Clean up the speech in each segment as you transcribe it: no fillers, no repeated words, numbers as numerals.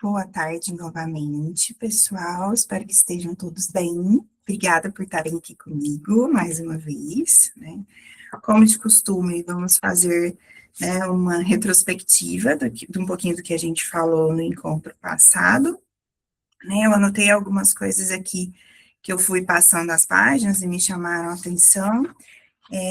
Boa tarde novamente, pessoal. Espero que estejam todos bem. Obrigada por estarem aqui comigo mais uma vez, né? Como de costume, vamos fazer, né, uma retrospectiva de um pouquinho do que a gente falou no encontro passado, né? Eu anotei algumas coisas aqui que eu fui passando as páginas e me chamaram a atenção.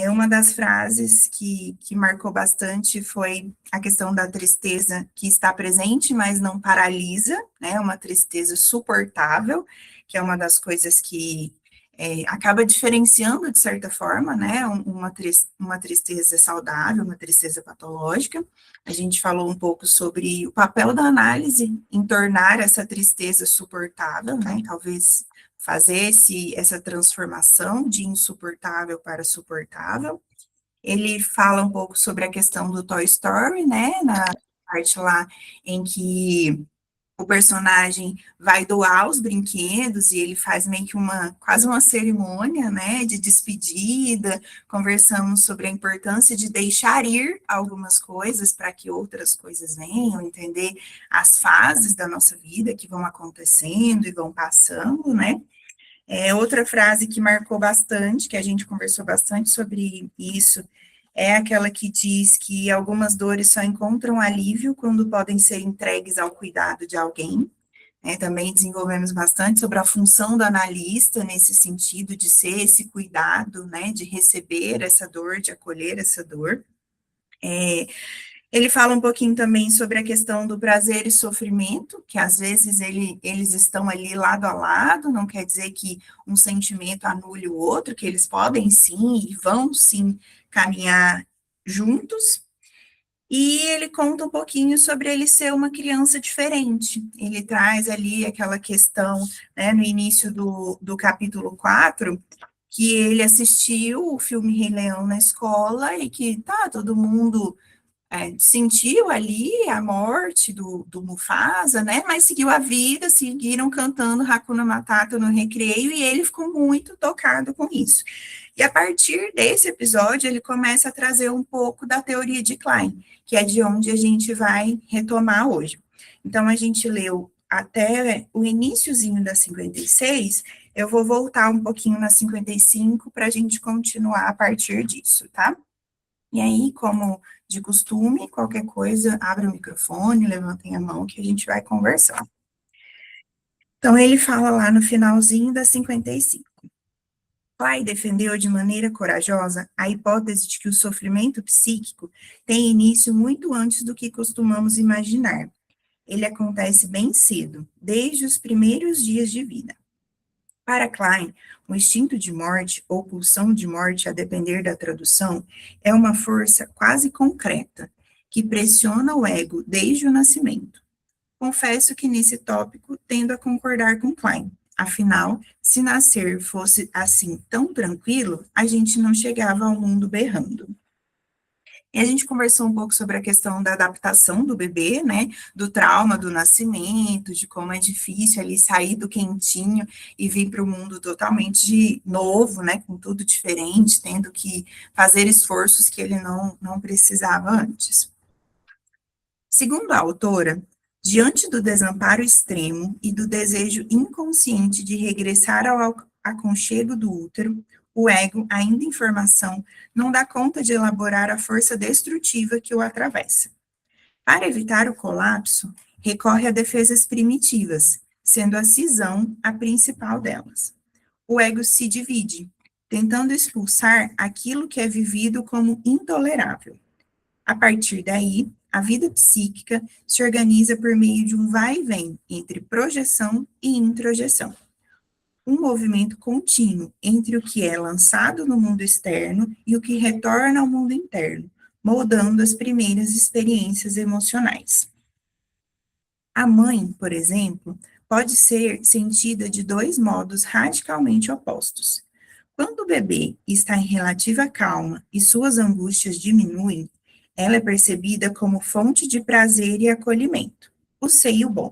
Uma das frases que marcou bastante foi a questão da tristeza que está presente, mas não paralisa, né? Uma tristeza suportável, que é uma das coisas que acaba diferenciando, de certa forma, né? Uma tristeza saudável, uma tristeza patológica. A gente falou um pouco sobre o papel da análise em tornar essa tristeza suportável, né? Talvez fazer essa transformação de insuportável para suportável. Ele fala um pouco sobre a questão do Toy Story, né, na parte lá em que o personagem vai doar os brinquedos e ele faz meio que quase uma cerimônia, né, de despedida. Conversamos sobre a importância de deixar ir algumas coisas para que outras coisas venham, entender as fases da nossa vida que vão acontecendo e vão passando, né. Outra frase que marcou bastante, que a gente conversou bastante sobre isso, é aquela que diz que algumas dores só encontram alívio quando podem ser entregues ao cuidado de alguém. Também desenvolvemos bastante sobre a função do analista nesse sentido de ser esse cuidado, né, de receber essa dor, de acolher essa dor. Ele fala um pouquinho também sobre a questão do prazer e sofrimento, que às vezes eles estão ali lado a lado, não quer dizer que um sentimento anule o outro, que eles podem sim e vão sim caminhar juntos. E ele conta um pouquinho sobre ele ser uma criança diferente. Ele traz ali aquela questão, né, no início do capítulo 4, que ele assistiu o filme Rei Leão na escola e que todo mundo sentiu ali a morte do Mufasa, né, mas seguiu a vida, seguiram cantando Hakuna Matata no recreio, e ele ficou muito tocado com isso. E a partir desse episódio, ele começa a trazer um pouco da teoria de Klein, que é de onde a gente vai retomar hoje. Então, a gente leu até o iniciozinho da 56, eu vou voltar um pouquinho na 55 para a gente continuar a partir disso, tá? E aí, como de costume, qualquer coisa, abre o microfone, levantem a mão que a gente vai conversar. Então, ele fala lá no finalzinho da 55. Clay defendeu de maneira corajosa a hipótese de que o sofrimento psíquico tem início muito antes do que costumamos imaginar. Ele acontece bem cedo, desde os primeiros dias de vida. Para Klein, o instinto de morte, ou pulsão de morte, a depender da tradução, é uma força quase concreta, que pressiona o ego desde o nascimento. Confesso que nesse tópico tendo a concordar com Klein. Afinal, se nascer fosse assim tão tranquilo, a gente não chegava ao mundo berrando. E a gente conversou um pouco sobre a questão da adaptação do bebê, né, do trauma do nascimento, de como é difícil ali sair do quentinho e vir para o mundo totalmente novo, né, com tudo diferente, tendo que fazer esforços que ele não precisava antes. Segundo a autora, diante do desamparo extremo e do desejo inconsciente de regressar ao aconchego do útero, o ego, ainda em formação, não dá conta de elaborar a força destrutiva que o atravessa. Para evitar o colapso, recorre a defesas primitivas, sendo a cisão a principal delas. O ego se divide, tentando expulsar aquilo que é vivido como intolerável. A partir daí, a vida psíquica se organiza por meio de um vai e vem entre projeção e introjeção. Um movimento contínuo entre o que é lançado no mundo externo e o que retorna ao mundo interno, moldando as primeiras experiências emocionais. A mãe, por exemplo, pode ser sentida de dois modos radicalmente opostos. Quando o bebê está em relativa calma e suas angústias diminuem, ela é percebida como fonte de prazer e acolhimento, o seio bom.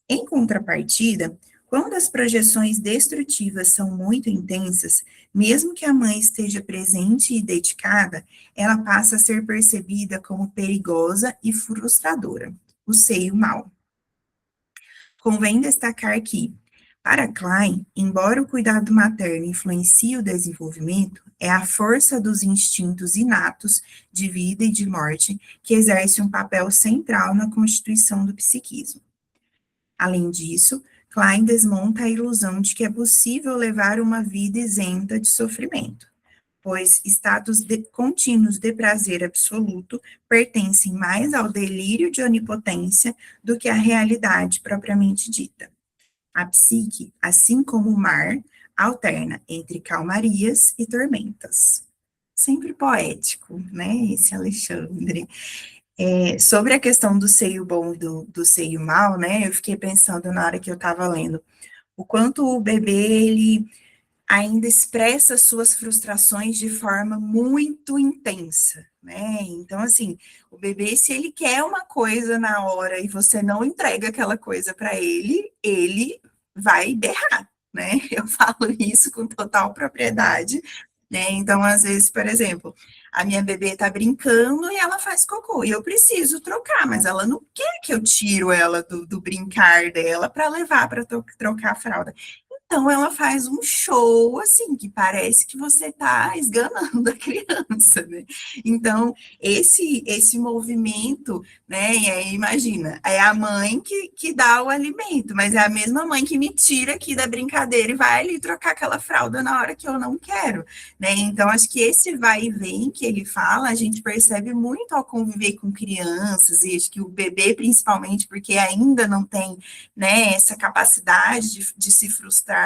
Em contrapartida, quando as projeções destrutivas são muito intensas, mesmo que a mãe esteja presente e dedicada, ela passa a ser percebida como perigosa e frustradora, o seio mau. Convém destacar que, para Klein, embora o cuidado materno influencie o desenvolvimento, é a força dos instintos inatos de vida e de morte que exerce um papel central na constituição do psiquismo. Além disso, Klein desmonta a ilusão de que é possível levar uma vida isenta de sofrimento, pois estados contínuos de prazer absoluto pertencem mais ao delírio de onipotência do que à realidade propriamente dita. A psique, assim como o mar, alterna entre calmarias e tormentas. Sempre poético, né, esse Alexandre. Sobre a questão do seio bom e do seio mau, né, eu fiquei pensando na hora que eu estava lendo, o quanto o bebê, ele ainda expressa suas frustrações de forma muito intensa, né? Então, assim, o bebê, se ele quer uma coisa na hora e você não entrega aquela coisa para ele vai berrar, né? Eu falo isso com total propriedade, né? Então, às vezes, por exemplo, a minha bebê tá brincando e ela faz cocô, e eu preciso trocar, mas ela não quer que eu tiro ela do brincar dela para levar para trocar a fralda. Então, ela faz um show, assim, que parece que você está esganando a criança, né? Então, esse movimento, né? E aí, imagina, é a mãe que dá o alimento, mas é a mesma mãe que me tira aqui da brincadeira e vai ali trocar aquela fralda na hora que eu não quero, né? Então, acho que esse vai e vem que ele fala, a gente percebe muito ao conviver com crianças, e acho que o bebê, principalmente, porque ainda não tem, né, essa capacidade de se frustrar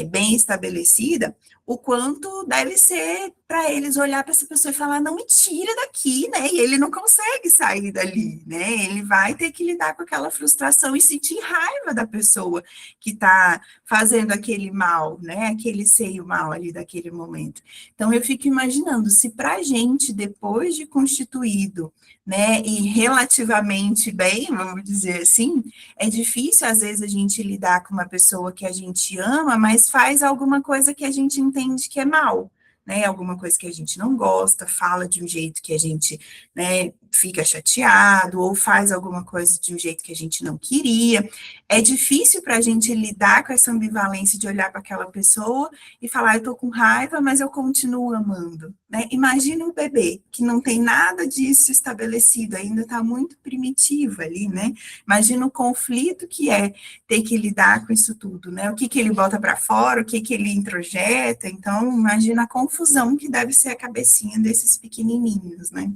bem estabelecida, o quanto deve ser para eles olhar para essa pessoa e falar, não me tira daqui, né? E ele não consegue sair dali, né? Ele vai ter que lidar com aquela frustração e sentir raiva da pessoa que está fazendo aquele mal, né? Aquele seio mal ali daquele momento. Então, eu fico imaginando, se para a gente, depois de constituído, né, e relativamente bem, vamos dizer assim, é difícil, às vezes, a gente lidar com uma pessoa que a gente ama, mas faz alguma coisa que a gente entende que é mal, né? Alguma coisa que a gente não gosta, fala de um jeito que a gente, né, fica chateado, ou faz alguma coisa de um jeito que a gente não queria. É difícil para a gente lidar com essa ambivalência de olhar para aquela pessoa e falar, eu tô com raiva, mas eu continuo amando, né? Imagina um bebê que não tem nada disso estabelecido, ainda está muito primitivo ali, né? Imagina o conflito que é ter que lidar com isso tudo, né? O que ele bota para fora, o que ele introjeta. Então, imagina a confusão que deve ser a cabecinha desses pequenininhos, né?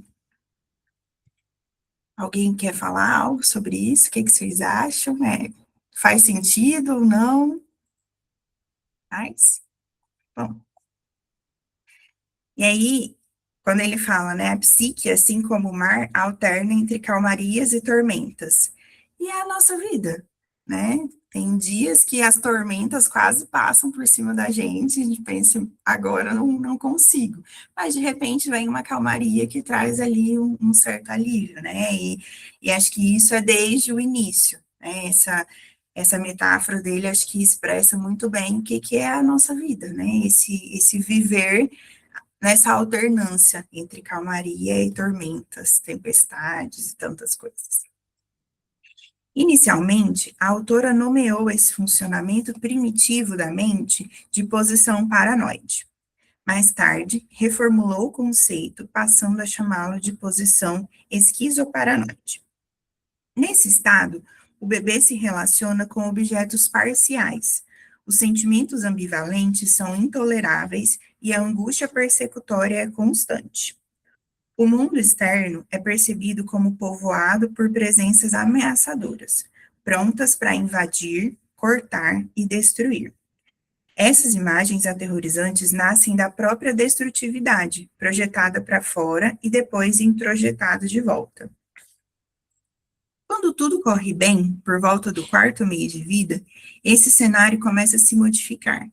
Alguém quer falar algo sobre isso? O que vocês acham? Faz sentido ou não? Faz? Bom. E aí, quando ele fala, né, a psique, assim como o mar, alterna entre calmarias e tormentas. E é a nossa vida, né? Tem dias que as tormentas quase passam por cima da gente, a gente pensa, agora eu não consigo. Mas, de repente, vem uma calmaria que traz ali um certo alívio, né? E acho que isso é desde o início, né? Essa metáfora dele, acho que expressa muito bem o que é a nossa vida, né? Esse viver nessa alternância entre calmaria e tormentas, tempestades e tantas coisas. Inicialmente, a autora nomeou esse funcionamento primitivo da mente de posição paranoide. Mais tarde, reformulou o conceito, passando a chamá-lo de posição esquizoparanoide. Nesse estado, o bebê se relaciona com objetos parciais. Os sentimentos ambivalentes são intoleráveis e a angústia persecutória é constante. O mundo externo é percebido como povoado por presenças ameaçadoras, prontas para invadir, cortar e destruir. Essas imagens aterrorizantes nascem da própria destrutividade, projetada para fora e depois introjetada de volta. Quando tudo corre bem, por volta do quarto mês de vida, esse cenário começa a se modificar.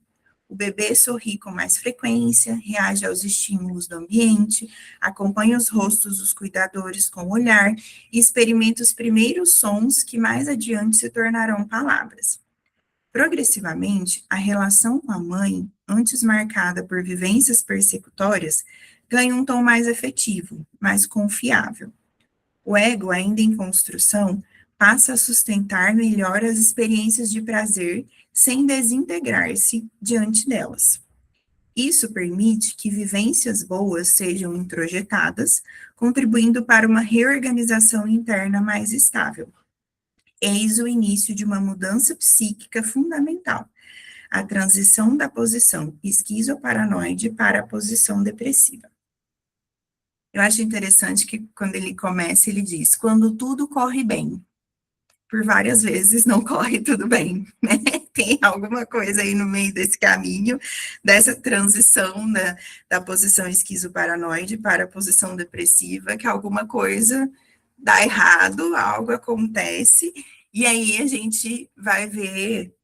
O bebê sorri com mais frequência, reage aos estímulos do ambiente, acompanha os rostos dos cuidadores com o olhar e experimenta os primeiros sons que mais adiante se tornarão palavras. Progressivamente, a relação com a mãe, antes marcada por vivências persecutórias, ganha um tom mais afetivo, mais confiável. O ego, ainda em construção, passa a sustentar melhor as experiências de prazer sem desintegrar-se diante delas. Isso permite que vivências boas sejam introjetadas, contribuindo para uma reorganização interna mais estável. Eis o início de uma mudança psíquica fundamental, a transição da posição esquizoparanoide para a posição depressiva. Eu acho interessante que quando ele começa, ele diz, quando tudo corre bem, por várias vezes não corre tudo bem, né? Tem alguma coisa aí no meio desse caminho, dessa transição da posição esquizoparanoide para a posição depressiva, que alguma coisa dá errado, algo acontece, e aí a gente vai ver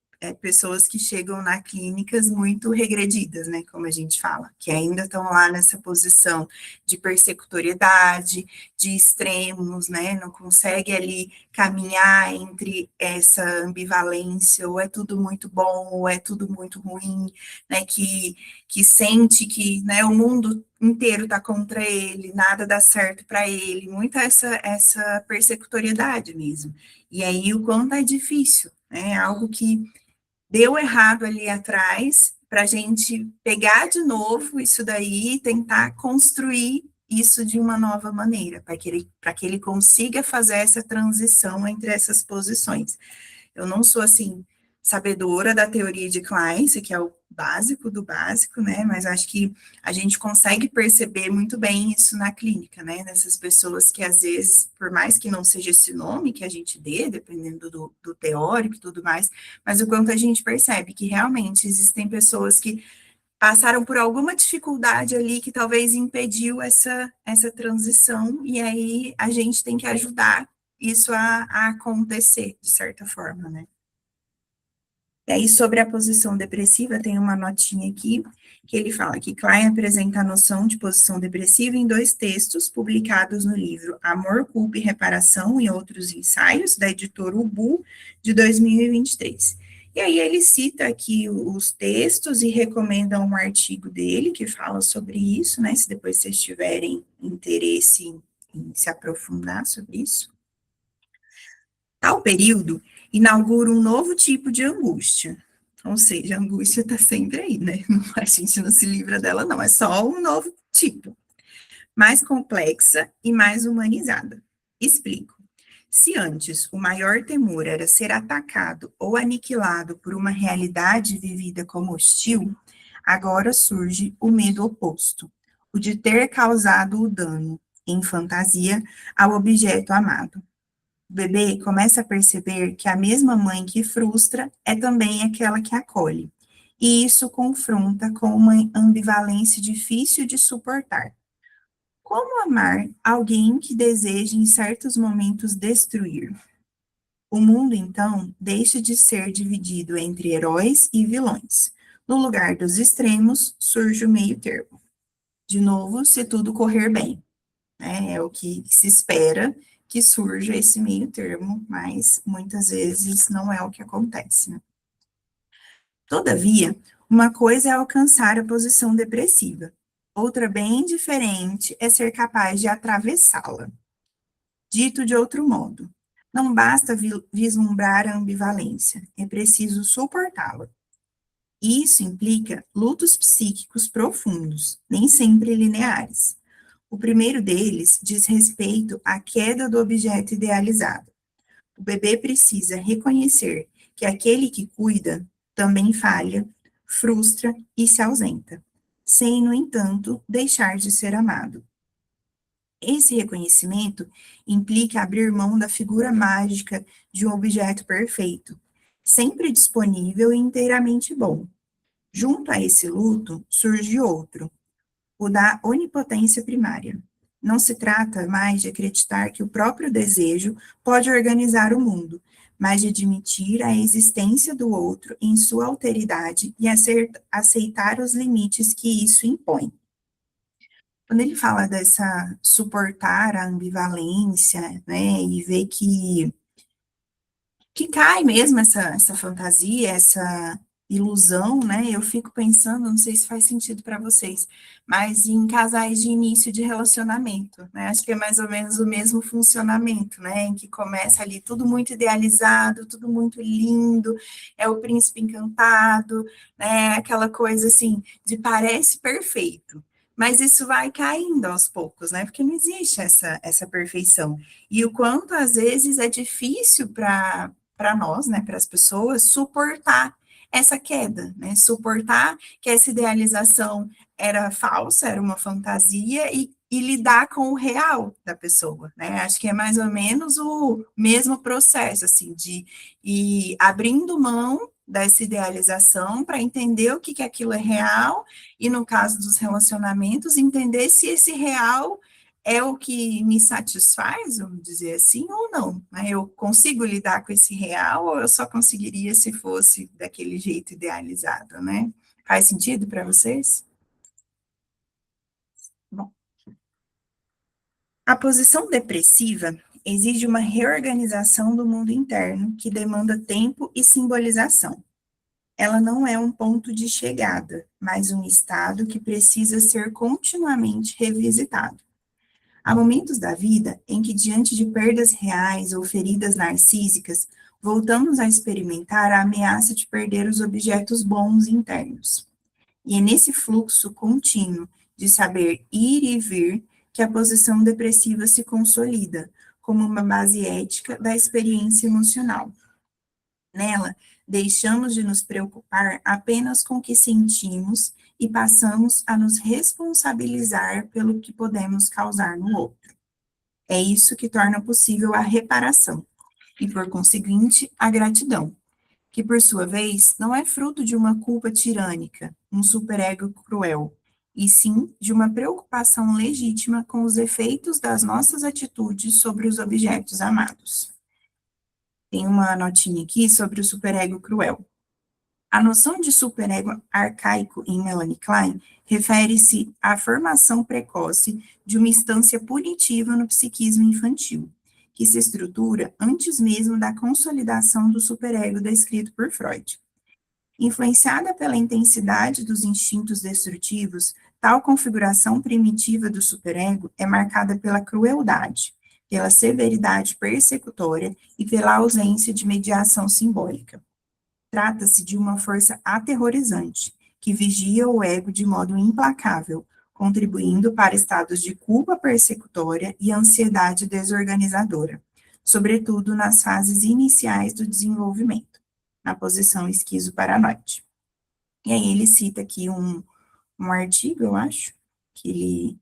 pessoas que chegam na clínicas muito regredidas, né, como a gente fala, que ainda estão lá nessa posição de persecutoriedade, de extremos, né, não consegue ali caminhar entre essa ambivalência, ou é tudo muito bom, ou é tudo muito ruim, né, que sente que, né, o mundo inteiro está contra ele, nada dá certo para ele, muita essa persecutoriedade mesmo. E aí o quanto é difícil, né, algo que deu errado ali atrás, para a gente pegar de novo isso daí e tentar construir isso de uma nova maneira, para que ele consiga fazer essa transição entre essas posições. Eu não sou, assim, sabedora da teoria de Klein, que é o básico do básico, né, mas acho que a gente consegue perceber muito bem isso na clínica, né, nessas pessoas que, às vezes, por mais que não seja esse nome que a gente dê, dependendo do teórico e tudo mais, mas o quanto a gente percebe que realmente existem pessoas que passaram por alguma dificuldade ali que talvez impediu essa transição, e aí a gente tem que ajudar isso a acontecer, de certa forma, né. E aí, sobre a posição depressiva, tem uma notinha aqui, que ele fala que Klein apresenta a noção de posição depressiva em dois textos publicados no livro Amor, Culpa e Reparação e Outros Ensaios, da editora Ubu, de 2023. E aí ele cita aqui os textos e recomenda um artigo dele que fala sobre isso, né, se depois vocês tiverem interesse em se aprofundar sobre isso. Tal período inaugura um novo tipo de angústia. Ou seja, a angústia está sempre aí, né? A gente não se livra dela, não. É só um novo tipo, mais complexa e mais humanizada. Explico. Se antes o maior temor era ser atacado ou aniquilado por uma realidade vivida como hostil, agora surge o medo oposto, o de ter causado o dano, em fantasia, ao objeto amado. O bebê começa a perceber que a mesma mãe que frustra é também aquela que acolhe, e isso confronta com uma ambivalência difícil de suportar. Como amar alguém que deseja em certos momentos destruir? O mundo, então, deixa de ser dividido entre heróis e vilões. No lugar dos extremos, surge o meio termo. De novo, se tudo correr bem, né? É o que se espera que surja esse meio termo, mas muitas vezes não é o que acontece, né? Todavia, uma coisa é alcançar a posição depressiva, outra bem diferente é ser capaz de atravessá-la. Dito de outro modo, não basta vislumbrar a ambivalência, é preciso suportá-la. Isso implica lutos psíquicos profundos, nem sempre lineares. O primeiro deles diz respeito à queda do objeto idealizado. O bebê precisa reconhecer que aquele que cuida também falha, frustra e se ausenta, sem, no entanto, deixar de ser amado. Esse reconhecimento implica abrir mão da figura mágica de um objeto perfeito, sempre disponível e inteiramente bom. Junto a esse luto, surge outro, o da onipotência primária. Não se trata mais de acreditar que o próprio desejo pode organizar o mundo, mas de admitir a existência do outro em sua alteridade e aceitar os limites que isso impõe. Quando ele fala dessa suportar a ambivalência, né, e ver que cai mesmo essa fantasia, ilusão, né? Eu fico pensando, não sei se faz sentido para vocês, mas em casais de início de relacionamento, né? Acho que é mais ou menos o mesmo funcionamento, né? Em que começa ali tudo muito idealizado, tudo muito lindo, é o príncipe encantado, né? Aquela coisa assim, de parece perfeito. Mas isso vai caindo aos poucos, né? Porque não existe essa perfeição. E o quanto, às vezes, é difícil para nós, né, para as pessoas, suportar essa queda, né? Suportar que essa idealização era falsa, era uma fantasia, e lidar com o real da pessoa, né? Acho que é mais ou menos o mesmo processo, assim, de ir abrindo mão dessa idealização para entender o que, que aquilo é real, e no caso dos relacionamentos, entender se esse real é o que me satisfaz, vamos dizer assim, ou não, né? Eu consigo lidar com esse real, ou eu só conseguiria se fosse daquele jeito idealizado, né? Faz sentido para vocês? Bom, a posição depressiva exige uma reorganização do mundo interno que demanda tempo e simbolização. Ela não é um ponto de chegada, mas um estado que precisa ser continuamente revisitado. Há momentos da vida em que, diante de perdas reais ou feridas narcísicas, voltamos a experimentar a ameaça de perder os objetos bons internos. E é nesse fluxo contínuo de saber ir e vir que a posição depressiva se consolida como uma base ética da experiência emocional. Nela, deixamos de nos preocupar apenas com o que sentimos e passamos a nos responsabilizar pelo que podemos causar no outro. É isso que torna possível a reparação e, por conseguinte, a gratidão, que, por sua vez, não é fruto de uma culpa tirânica, um superego cruel, e sim de uma preocupação legítima com os efeitos das nossas atitudes sobre os objetos amados. Tem uma notinha aqui sobre o superego cruel. A noção de superego arcaico em Melanie Klein refere-se à formação precoce de uma instância punitiva no psiquismo infantil, que se estrutura antes mesmo da consolidação do superego descrito por Freud. Influenciada pela intensidade dos instintos destrutivos, tal configuração primitiva do superego é marcada pela crueldade, pela severidade persecutória e pela ausência de mediação simbólica. Trata-se de uma força aterrorizante, que vigia o ego de modo implacável, contribuindo para estados de culpa persecutória e ansiedade desorganizadora, sobretudo nas fases iniciais do desenvolvimento, na posição esquizoparanoide. E aí ele cita aqui um artigo, eu acho, que ele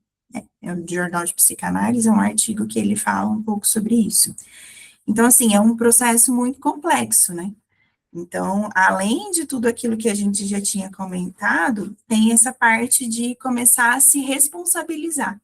é um jornal de psicanálise, é um artigo que ele fala um pouco sobre isso. Então, assim, é um processo muito complexo, né? Então, além de tudo aquilo que a gente já tinha comentado, tem essa parte de começar a se responsabilizar.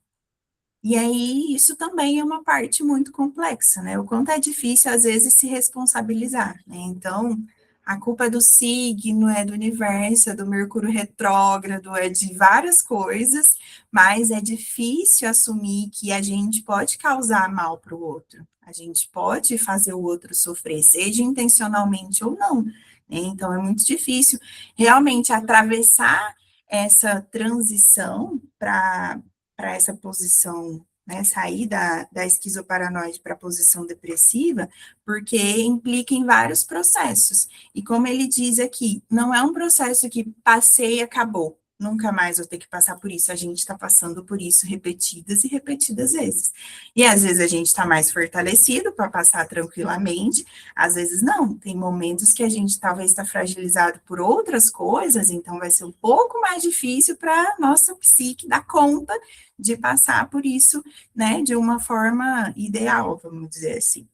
E aí, isso também é uma parte muito complexa, né? O quanto é difícil, às vezes, se responsabilizar, né? Então, a culpa é do signo, é do universo, é do Mercúrio retrógrado, é de várias coisas, mas é difícil assumir que a gente pode causar mal para o outro. A gente pode fazer o outro sofrer, seja intencionalmente ou não, né? Então, é muito difícil realmente atravessar essa transição para essa posição, né, sair da esquizoparanoide para a posição depressiva, porque implica em vários processos. E como ele diz aqui, não é um processo que passei e acabou. Nunca mais vou ter que passar por isso. A gente está passando por isso repetidas e repetidas vezes. E às vezes a gente está mais fortalecido para passar tranquilamente, às vezes não. Tem momentos que a gente talvez está fragilizado por outras coisas, então vai ser um pouco mais difícil para a nossa psique dar conta de passar por isso, né, de uma forma ideal, vamos dizer assim.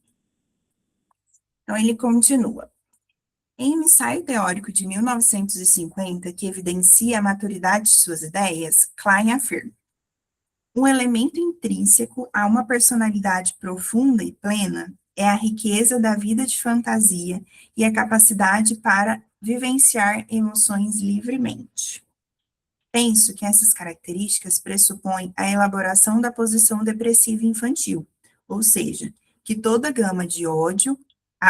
Então, ele continua. Em um ensaio teórico de 1950, que evidencia a maturidade de suas ideias, Klein afirma: um elemento intrínseco a uma personalidade profunda e plena é a riqueza da vida de fantasia e a capacidade para vivenciar emoções livremente. Penso que essas características pressupõem a elaboração da posição depressiva infantil, ou seja, que toda gama de ódio,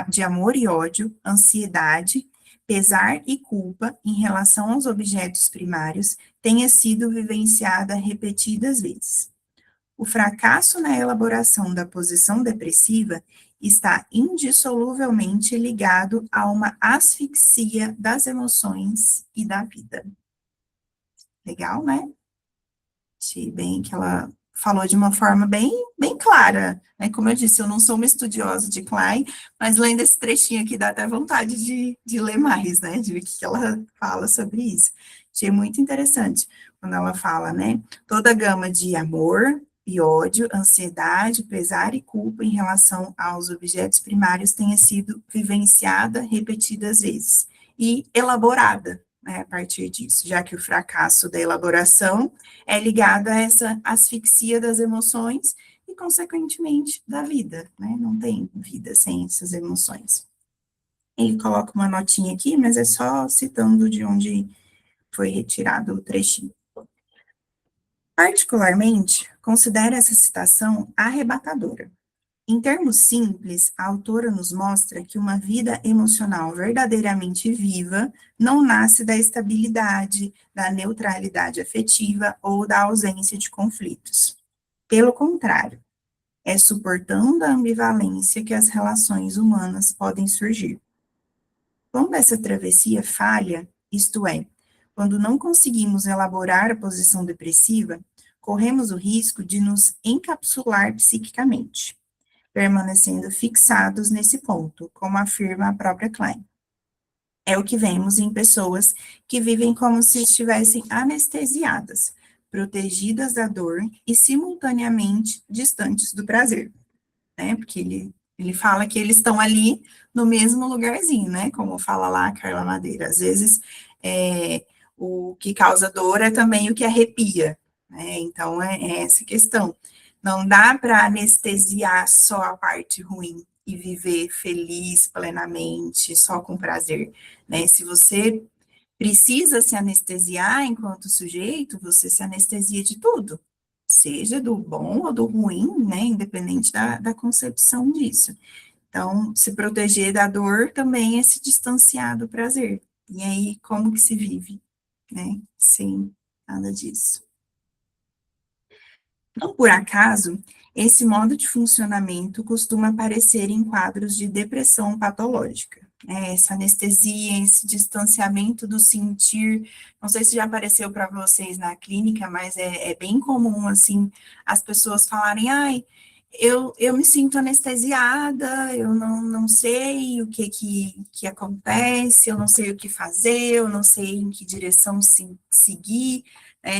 de amor e ódio, ansiedade, pesar e culpa em relação aos objetos primários tenha sido vivenciada repetidas vezes. O fracasso na elaboração da posição depressiva está indissoluvelmente ligado a uma asfixia das emoções e da vida. Legal, né? Achei bem que ela falou de uma forma bem clara, né? Como eu disse, eu não sou uma estudiosa de Klein, mas lendo esse trechinho aqui dá até vontade de ler mais, né? De ver o que ela fala sobre isso. Achei muito interessante quando ela fala, né? Toda a gama de amor e ódio, ansiedade, pesar e culpa em relação aos objetos primários tenha sido vivenciada repetidas vezes e elaborada, né, a partir disso, já que o fracasso da elaboração é ligado a essa asfixia das emoções e, consequentemente, da vida, né? Não tem vida sem essas emoções. Ele coloca uma notinha aqui, mas é só citando de onde foi retirado o trechinho. Particularmente, considero essa citação arrebatadora. Em termos simples, a autora nos mostra que uma vida emocional verdadeiramente viva não nasce da estabilidade, da neutralidade afetiva ou da ausência de conflitos. Pelo contrário, é suportando a ambivalência que as relações humanas podem surgir. Quando essa travessia falha, isto é, quando não conseguimos elaborar a posição depressiva, corremos o risco de nos encapsular psiquicamente, permanecendo fixados nesse ponto, como afirma a própria Klein. É o que vemos em pessoas que vivem como se estivessem anestesiadas, protegidas da dor e simultaneamente distantes do prazer, né? Porque ele fala que eles estão ali no mesmo lugarzinho, né? Como fala lá a Carla Madeira. Às vezes, o que causa dor é também o que arrepia, né? Então, é essa questão. Não dá para anestesiar só a parte ruim e viver feliz plenamente, só com prazer, né? Se você precisa se anestesiar enquanto sujeito, você se anestesia de tudo, seja do bom ou do ruim, né? Independente da concepção disso. Então, se proteger da dor também é se distanciar do prazer. E aí, como que se vive, né? Sem nada disso. Não por acaso, esse modo de funcionamento costuma aparecer em quadros de depressão patológica. Essa anestesia, esse distanciamento do sentir, não sei se já apareceu para vocês na clínica, mas é bem comum, assim, as pessoas falarem, ai, eu me sinto anestesiada, eu não sei o que acontece, eu não sei o que fazer, eu não sei em que direção seguir,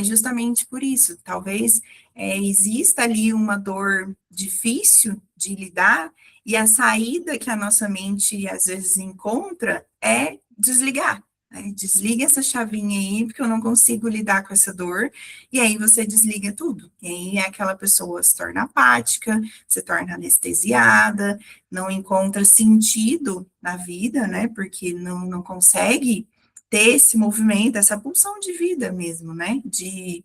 justamente por isso, talvez exista ali uma dor difícil de lidar, e a saída que a nossa mente às vezes encontra é desligar. Né? Desliga essa chavinha aí, porque eu não consigo lidar com essa dor, e aí você desliga tudo. E aí aquela pessoa se torna apática, se torna anestesiada, não encontra sentido na vida, né? Porque não consegue ter esse movimento, essa pulsão de vida mesmo, né? De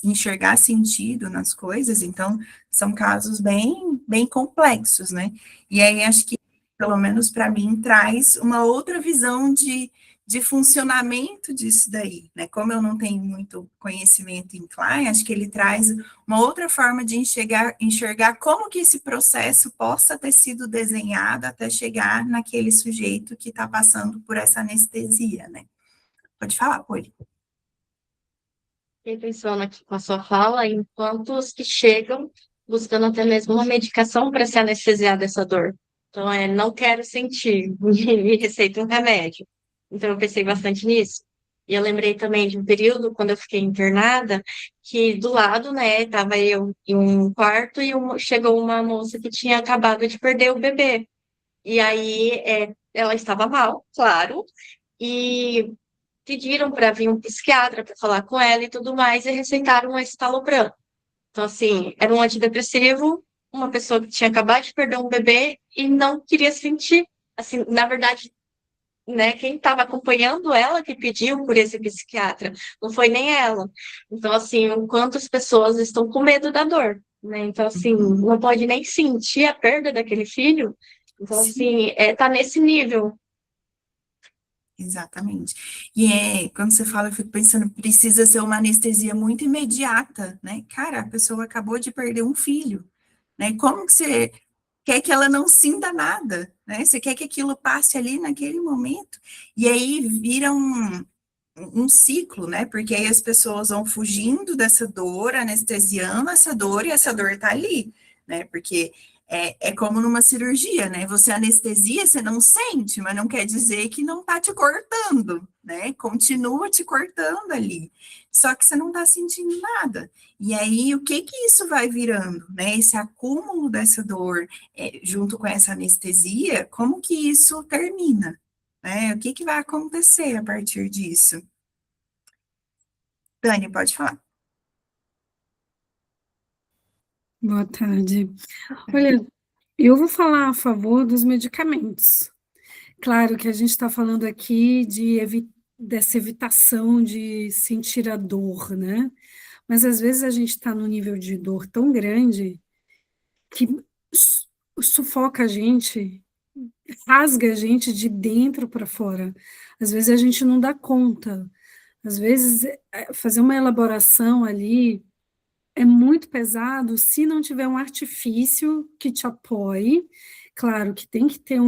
enxergar sentido nas coisas, então são casos bem complexos, né? E aí acho que, pelo menos para mim, traz uma outra visão de funcionamento disso daí, né? Como eu não tenho muito conhecimento em Klein, acho que ele traz uma outra forma de enxergar como que esse processo possa ter sido desenhado até chegar naquele sujeito que está passando por essa anestesia, né? Pode falar, Poli. Fiquei pensando aqui com a sua fala em quantos que chegam buscando até mesmo uma medicação para se anestesiar dessa dor. Então, não quero sentir, me receita um remédio. Então, eu pensei bastante nisso. E eu lembrei também de um período, quando eu fiquei internada, que do lado, né, estava eu em um quarto e chegou uma moça que tinha acabado de perder o bebê. E aí, ela estava mal, claro, e pediram para vir um psiquiatra para falar com ela e tudo mais, e receitaram um estalopram. Então, assim, era um antidepressivo, uma pessoa que tinha acabado de perder um bebê e não queria sentir. Assim, na verdade, né, quem estava acompanhando ela que pediu por esse psiquiatra, não foi nem ela. Então, assim, o quanto as pessoas estão com medo da dor, né? Então, assim, não pode nem sentir a perda daquele filho. Então, Sim. assim, tá nesse nível. Exatamente. E quando você fala, eu fico pensando, precisa ser uma anestesia muito imediata, né? Cara, a pessoa acabou de perder um filho, né? Como que você quer que ela não sinta nada, né? Você quer que aquilo passe ali naquele momento, e aí vira um ciclo, né? Porque aí as pessoas vão fugindo dessa dor, anestesiando essa dor, e essa dor tá ali, né? Porque é como numa cirurgia, né? Você anestesia, você não sente, mas não quer dizer que não tá te cortando, né? Continua te cortando ali. Só que você não tá sentindo nada. E aí, o que que isso vai virando, né? Esse acúmulo dessa dor, junto com essa anestesia, como que isso termina? Né? O que que vai acontecer a partir disso? Dani, pode falar. Boa tarde. Olha, eu vou falar a favor dos medicamentos. Claro que a gente está falando aqui dessa evitação de sentir a dor, né? Mas às vezes a gente está num nível de dor tão grande que su- sufoca a gente, rasga a gente de dentro para fora. Às vezes a gente não dá conta. Às vezes fazer uma elaboração ali é muito pesado se não tiver um artifício que te apoie. Claro que tem que ter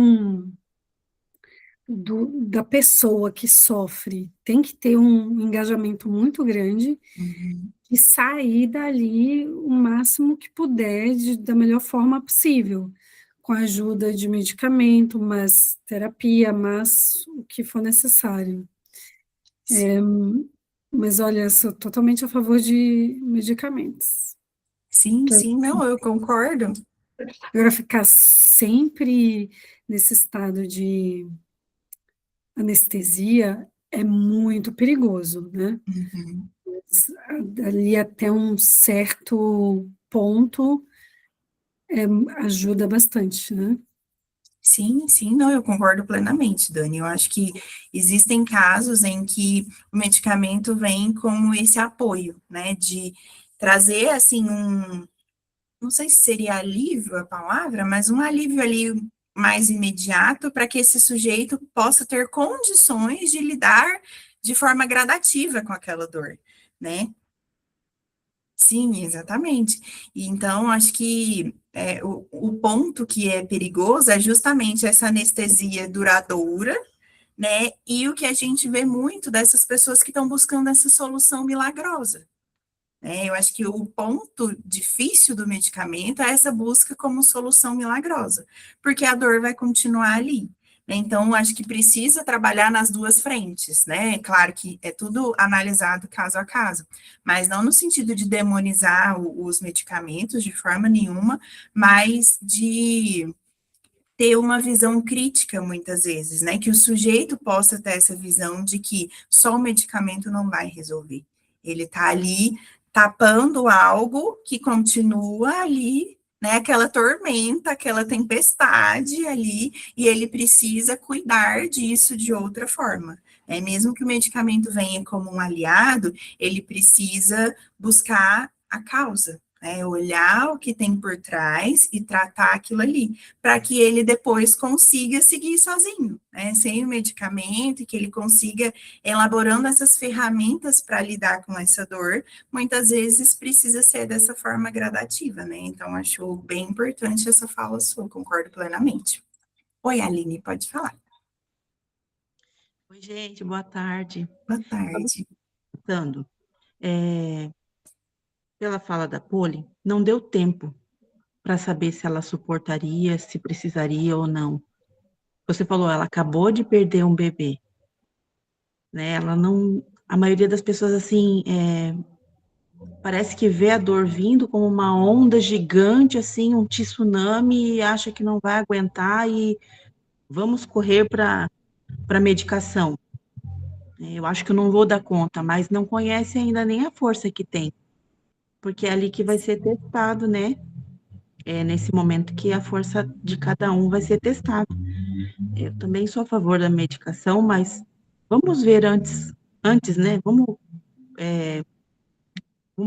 da pessoa que sofre, tem que ter um engajamento muito grande Uhum. e sair dali o máximo que puder, da melhor forma possível, com a ajuda de medicamento, mas terapia, mas o que for necessário. Mas olha, sou totalmente a favor de medicamentos. Sim, sim, não, eu concordo. Agora, ficar sempre nesse estado de anestesia é muito perigoso, né? Uhum. Ali até um certo ponto ajuda bastante, né? Sim, sim, não, eu concordo plenamente, Dani. Eu acho que existem casos em que o medicamento vem como esse apoio, né, de trazer, assim, não sei se seria alívio a palavra, mas um alívio ali mais imediato para que esse sujeito possa ter condições de lidar de forma gradativa com aquela dor, né? Sim, exatamente. E então, acho que o ponto que é perigoso é justamente essa anestesia duradoura, né? E o que a gente vê muito dessas pessoas que estão buscando essa solução milagrosa, né? Eu acho que o ponto difícil do medicamento é essa busca como solução milagrosa, porque a dor vai continuar ali, né? Então, acho que precisa trabalhar nas duas frentes, né? Claro que é tudo analisado caso a caso, mas não no sentido de demonizar os medicamentos de forma nenhuma, mas de ter uma visão crítica muitas vezes, né? Que o sujeito possa ter essa visão de que só o medicamento não vai resolver. Ele está ali tapando algo que continua ali, né? Aquela tormenta, aquela tempestade ali, e ele precisa cuidar disso de outra forma. É mesmo que o medicamento venha como um aliado, ele precisa buscar a causa, né? Olhar o que tem por trás e tratar aquilo ali para que ele depois consiga seguir sozinho, né, sem o medicamento, e que ele consiga, elaborando essas ferramentas para lidar com essa dor, muitas vezes precisa ser dessa forma gradativa, né? Então, acho bem importante essa fala sua, concordo plenamente. Oi, Aline, pode falar. Oi, gente, boa tarde. Boa Estava tarde. escutando, pela fala da Poli, não deu tempo para saber se ela suportaria, se precisaria ou não. Você falou, ela acabou de perder um bebê, né? Ela não, a maioria das pessoas assim, parece que vê a dor vindo como uma onda gigante, assim, um tsunami, e acha que não vai aguentar e vamos correr para medicação. Eu acho que eu não vou dar conta, mas não conhece ainda nem a força que tem. Porque é ali que vai ser testado, né? É nesse momento que a força de cada um vai ser testada. Eu também sou a favor da medicação, mas vamos ver antes, né? Vamos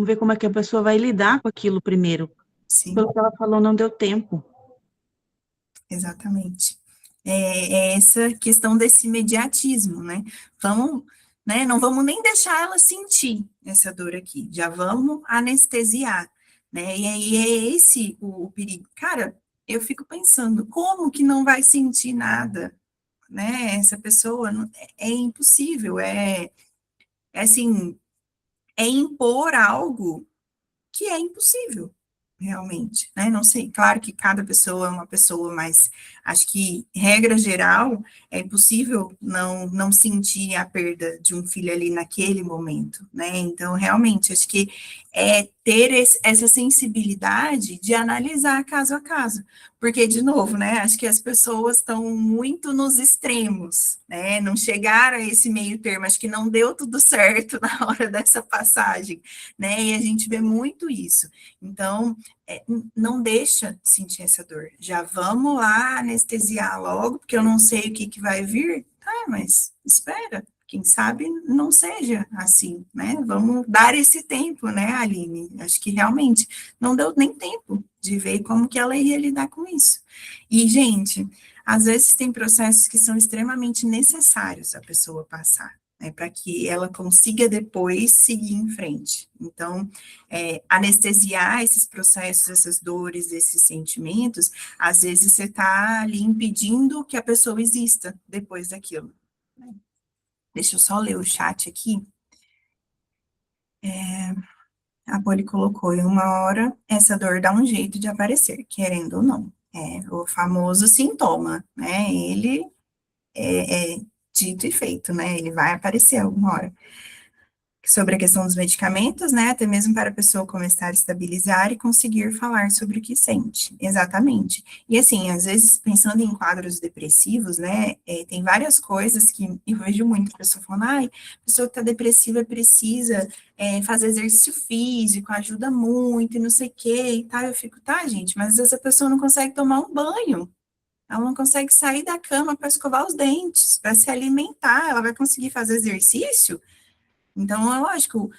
ver como é que a pessoa vai lidar com aquilo primeiro. Sim, Pelo que ela falou, não deu tempo. exatamente. é essa questão desse imediatismo, né? Vamos, né? Não vamos nem deixar ela sentir essa dor aqui, já vamos anestesiar, né? E aí é esse o perigo. Cara, eu fico pensando, como que não vai sentir nada, né? Essa pessoa é impossível, é assim, é impor algo que é impossível, realmente, né? Não sei, claro que cada pessoa é uma pessoa, mas acho que, regra geral, é impossível não sentir a perda de um filho ali naquele momento, né? Então, realmente, acho que é ter essa sensibilidade de analisar caso a caso, porque, de novo, né, acho que as pessoas estão muito nos extremos, né, não chegaram a esse meio termo, acho que não deu tudo certo na hora dessa passagem, né, e a gente vê muito isso. Então, não deixa sentir essa dor. Já vamos lá anestesiar logo, porque eu não sei o que vai vir. Tá, mas espera. Quem sabe não seja assim, né? Vamos dar esse tempo, né, Aline? Acho que realmente não deu nem tempo de ver como que ela ia lidar com isso. E, gente, às vezes tem processos que são extremamente necessários a pessoa passar, né, para que ela consiga depois seguir em frente. Então, anestesiar esses processos, essas dores, esses sentimentos, às vezes você está ali impedindo que a pessoa exista depois daquilo. Deixa eu só ler o chat aqui. A Poli colocou, em uma hora, essa dor dá um jeito de aparecer, querendo ou não. É o famoso sintoma, né? Ele é dito e feito, né? Ele vai aparecer alguma hora. Sobre a questão dos medicamentos, né, até mesmo para a pessoa começar a estabilizar e conseguir falar sobre o que sente, exatamente. E assim, às vezes, pensando em quadros depressivos, né, tem várias coisas que eu vejo muito a pessoa falando, ai, a pessoa que está depressiva precisa fazer exercício físico, ajuda muito, e não sei o que, e tal, eu fico, tá, gente, mas às vezes a pessoa não consegue tomar um banho, ela não consegue sair da cama para escovar os dentes, para se alimentar, ela vai conseguir fazer exercício? Então, é lógico,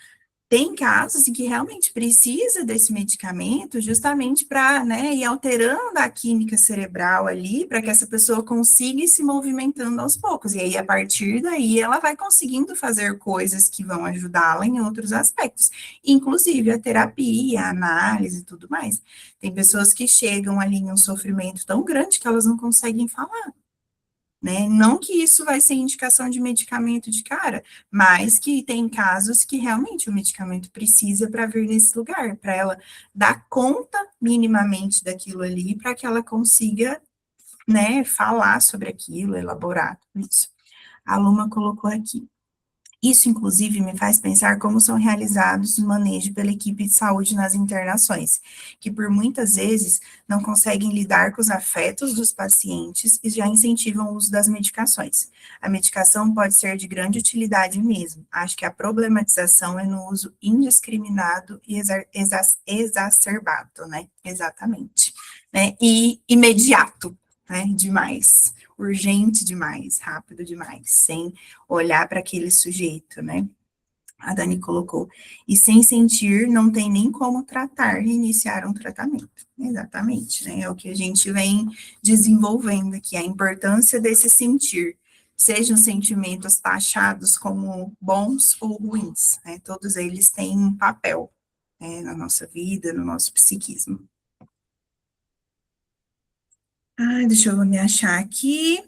tem casos em que realmente precisa desse medicamento justamente para, né, ir alterando a química cerebral ali, para que essa pessoa consiga ir se movimentando aos poucos. E aí, a partir daí, ela vai conseguindo fazer coisas que vão ajudá-la em outros aspectos, inclusive a terapia, a análise e tudo mais. Tem pessoas que chegam ali em um sofrimento tão grande que elas não conseguem falar, né? Não que isso vai ser indicação de medicamento de cara, mas que tem casos que realmente o medicamento precisa para vir nesse lugar, para ela dar conta minimamente daquilo ali, para que ela consiga, né, falar sobre aquilo, elaborar tudo isso. A Luma colocou aqui. Isso, inclusive, me faz pensar como são realizados o manejo pela equipe de saúde nas internações, que por muitas vezes não conseguem lidar com os afetos dos pacientes e já incentivam o uso das medicações. A medicação pode ser de grande utilidade mesmo. Acho que a problematização é no uso indiscriminado e exacerbado, né? Exatamente. Né? E imediato, né? Demais. Urgente demais, rápido demais, sem olhar para aquele sujeito, né? A Dani colocou. E sem sentir, não tem nem como tratar, iniciar um tratamento. Exatamente, né? É o que a gente vem desenvolvendo aqui, a importância desse sentir, sejam sentimentos taxados como bons ou ruins, né? Todos eles têm um papel, né, na nossa vida, no nosso psiquismo. Deixa eu me achar aqui.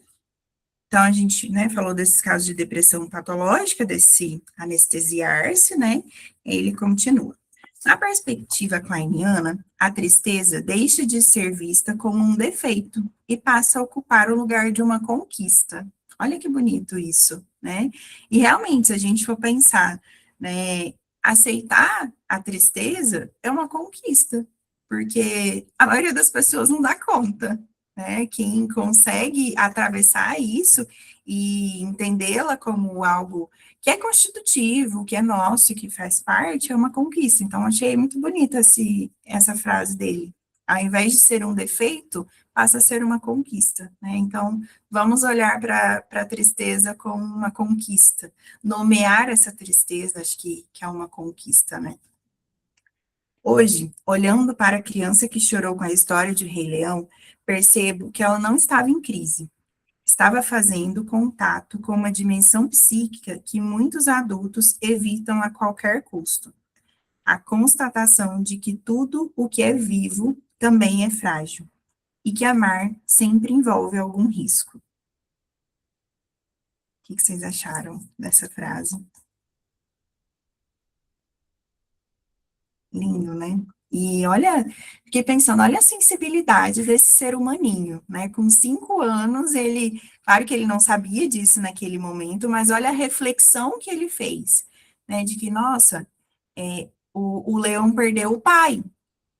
Então, a gente, né, falou desses casos de depressão patológica, desse anestesiar-se, né? Ele continua. Na perspectiva kleiniana, a tristeza deixa de ser vista como um defeito e passa a ocupar o lugar de uma conquista. Olha que bonito isso, né? E realmente, se a gente for pensar, né, aceitar a tristeza é uma conquista, porque a maioria das pessoas não dá conta, né? Quem consegue atravessar isso e entendê-la como algo que é constitutivo, que é nosso, que faz parte, é uma conquista. Então, achei muito bonita essa frase dele. Ao invés de ser um defeito, passa a ser uma conquista, né? Então, vamos olhar para a tristeza como uma conquista. Nomear essa tristeza, acho que é uma conquista, né? Hoje, olhando para a criança que chorou com a história de Rei Leão, percebo que ela não estava em crise. estava fazendo contato com uma dimensão psíquica que muitos adultos evitam a qualquer custo. A constatação de que tudo o que é vivo também é frágil, e que amar sempre envolve algum risco. O que vocês acharam dessa frase? Lindo, né? E olha, fiquei pensando, olha a sensibilidade desse ser humaninho, né? Com 5 anos, ele, claro que ele não sabia disso naquele momento, mas olha a reflexão que ele fez, né? De que, nossa, o leão perdeu o pai,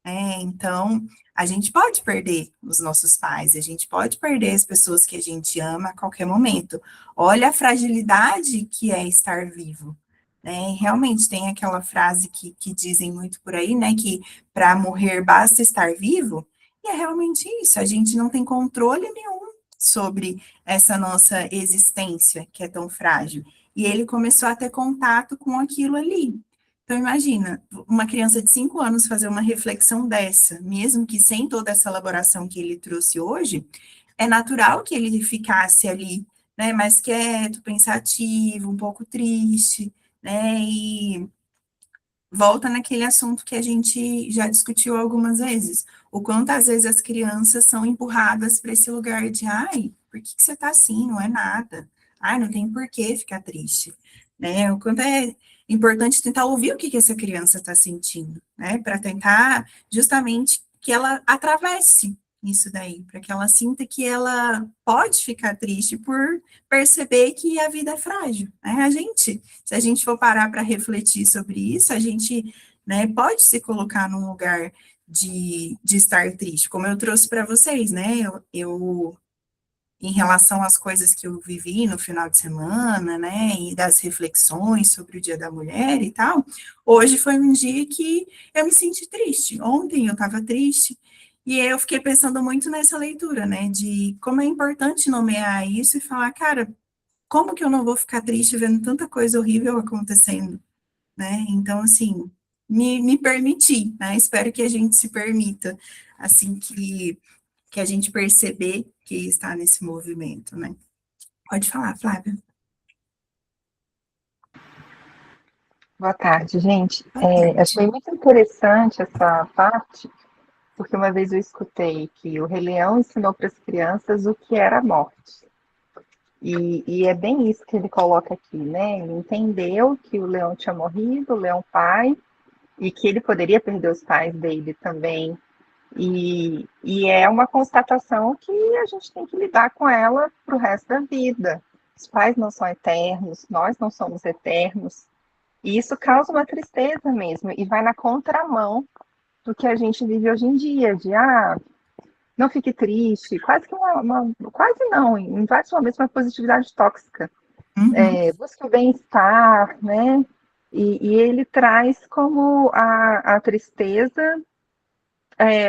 né? Então, a gente pode perder os nossos pais, a gente pode perder as pessoas que a gente ama a qualquer momento. Olha a fragilidade que é estar vivo. Né? Realmente tem aquela frase que dizem muito por aí, né? Que para morrer basta estar vivo, e é realmente isso, a gente não tem controle nenhum sobre essa nossa existência que é tão frágil. E ele começou a ter contato com aquilo ali. Então, imagina, uma criança de 5 anos fazer uma reflexão dessa, mesmo que sem toda essa elaboração que ele trouxe hoje, é natural que ele ficasse ali, né, mais quieto, pensativo, um pouco triste, né, e volta naquele assunto que a gente já discutiu algumas vezes, o quanto às vezes as crianças são empurradas para esse lugar de, ai, por que você está assim? Não é nada. Ai, não tem por que ficar triste. Né? O quanto é importante tentar ouvir o que essa criança está sentindo, né? Para tentar justamente que ela atravesse isso daí, para que ela sinta que ela pode ficar triste por perceber que a vida é frágil. Né? Se a gente for parar para refletir sobre isso, a gente, né, pode se colocar num lugar de estar triste, como eu trouxe para vocês, né? Em relação às coisas que eu vivi no final de semana, né, e das reflexões sobre o Dia da Mulher e tal, hoje foi um dia que eu me senti triste. Ontem eu estava triste, e eu fiquei pensando muito nessa leitura, né, de como é importante nomear isso e falar, cara, como que eu não vou ficar triste vendo tanta coisa horrível acontecendo, né? Então, assim, me permitir, né? Espero que a gente se permita, assim que a gente perceber que está nesse movimento, né? Pode falar, Flávia. Boa tarde, gente. Boa tarde. Achei muito interessante essa parte, porque uma vez eu escutei que o Rei Leão ensinou para as crianças o que era a morte. E é bem isso que ele coloca aqui, né? Ele entendeu que o leão tinha morrido, o leão pai, e que ele poderia perder os pais dele também. E é uma constatação que a gente tem que lidar com ela para o resto da vida. Os pais não são eternos, nós não somos eternos. E isso causa uma tristeza mesmo, e vai na contramão do que a gente vive hoje em dia, de não fique triste, quase que quase não, em vários momentos uma positividade tóxica. Uhum. Busque o bem-estar, né? E ele traz como a tristeza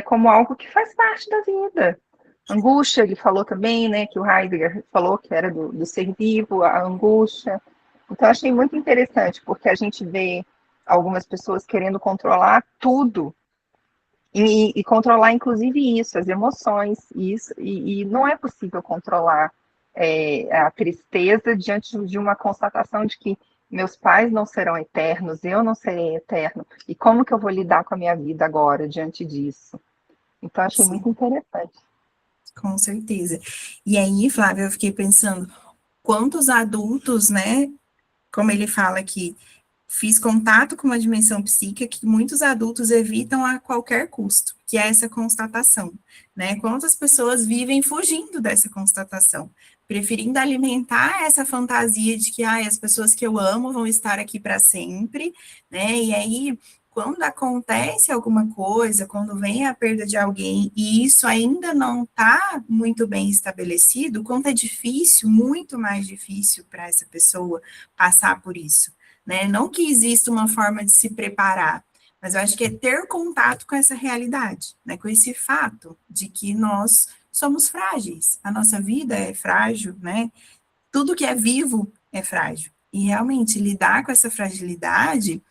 como algo que faz parte da vida. Angústia, ele falou também, né, que o Heidegger falou que era do ser vivo, a angústia. Então, achei muito interessante, porque a gente vê algumas pessoas querendo controlar tudo, e controlar, inclusive, isso, as emoções, e não é possível controlar a tristeza diante de uma constatação de que meus pais não serão eternos, eu não serei eterno, e como que eu vou lidar com a minha vida agora diante disso? Então, achei Sim, muito interessante. com certeza. E aí, Flávia, eu fiquei pensando, quantos adultos, né, como ele fala aqui, fiz contato com uma dimensão psíquica que muitos adultos evitam a qualquer custo, que é essa constatação, né? Quantas pessoas vivem fugindo dessa constatação, preferindo alimentar essa fantasia de que as pessoas que eu amo vão estar aqui para sempre, né? E aí, quando acontece alguma coisa, quando vem a perda de alguém e isso ainda não está muito bem estabelecido, quanto é difícil, muito mais difícil para essa pessoa passar por isso. Né? Não que exista uma forma de se preparar, mas eu acho que é ter contato com essa realidade, né? Com esse fato de que nós somos frágeis, a nossa vida é frágil, né? Tudo que é vivo é frágil. E realmente lidar com essa fragilidade,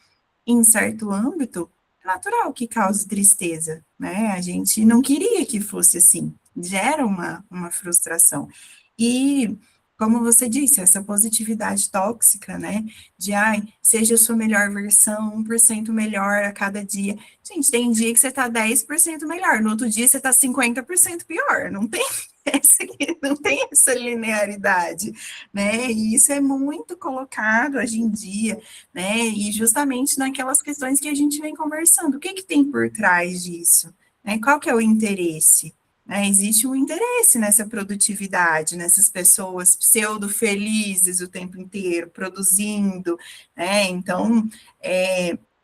em certo âmbito, é natural que cause tristeza, né? A gente não queria que fosse assim, gera uma frustração. E, como você disse, essa positividade tóxica, né, de, ai, seja a sua melhor versão, 1% melhor a cada dia. Gente, tem dia que você tá 10% melhor, no outro dia você tá 50% pior, não tem não tem essa linearidade, né, e isso é muito colocado hoje em dia, né, e justamente naquelas questões que a gente vem conversando, o que que tem por trás disso, né, qual que é o interesse? Né, existe um interesse nessa produtividade, nessas pessoas pseudo-felizes o tempo inteiro, produzindo, né, então,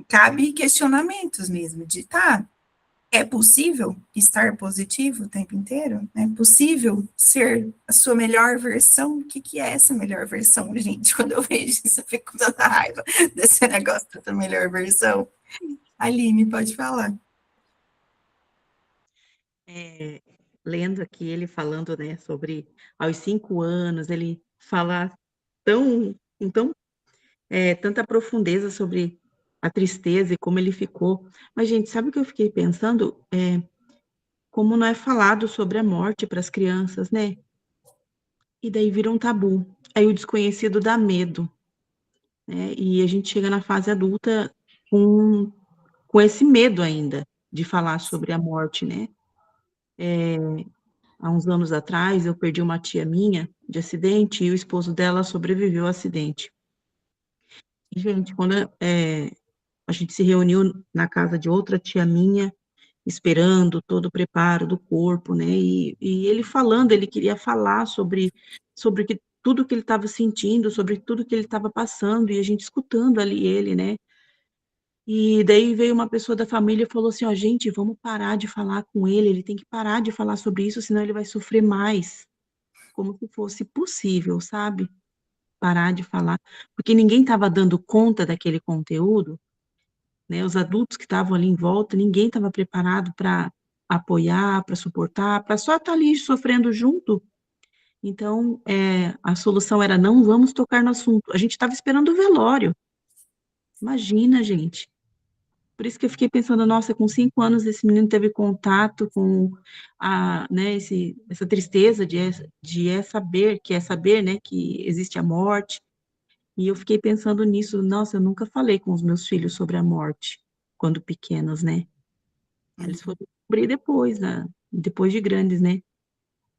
cabe questionamentos mesmo, de, tá, é possível estar positivo o tempo inteiro? É possível ser a sua melhor versão? O que que é essa melhor versão, gente? Quando eu vejo isso, eu fico com tanta raiva desse negócio dessa melhor versão. Aline, pode falar. Lendo aqui ele falando, né, sobre aos 5 anos, ele fala tão então tanta profundeza sobre a tristeza e como ele ficou. Mas, gente, sabe o que eu fiquei pensando? Como não é falado sobre a morte para as crianças, né? E daí vira um tabu. Aí o desconhecido dá medo, né? E a gente chega na fase adulta com, com esse medo ainda de falar sobre a morte, né? Há uns anos atrás, eu perdi uma tia minha de acidente e o esposo dela sobreviveu ao acidente. E, gente, quando a gente se reuniu na casa de outra tia minha, esperando todo o preparo do corpo, né? E ele falando, ele queria falar sobre tudo que ele estava sentindo, sobre tudo que ele estava passando, e a gente escutando ali ele, né? E daí veio uma pessoa da família e falou assim, ó, gente, vamos parar de falar com ele tem que parar de falar sobre isso, senão ele vai sofrer mais, como se fosse possível, sabe? Parar de falar, porque ninguém estava dando conta daquele conteúdo, né? Os adultos que estavam ali em volta, ninguém estava preparado para apoiar, para suportar, para só estar ali sofrendo junto. Então, a solução era não vamos tocar no assunto. A gente estava esperando o velório. Imagina, gente. Por isso que eu fiquei pensando, nossa, com 5 anos esse menino teve contato com né, essa tristeza de saber, né, que existe a morte. E eu fiquei pensando nisso, nossa, eu nunca falei com os meus filhos sobre a morte, quando pequenos, né? Eles foram descobrir depois, né? Depois de grandes, né?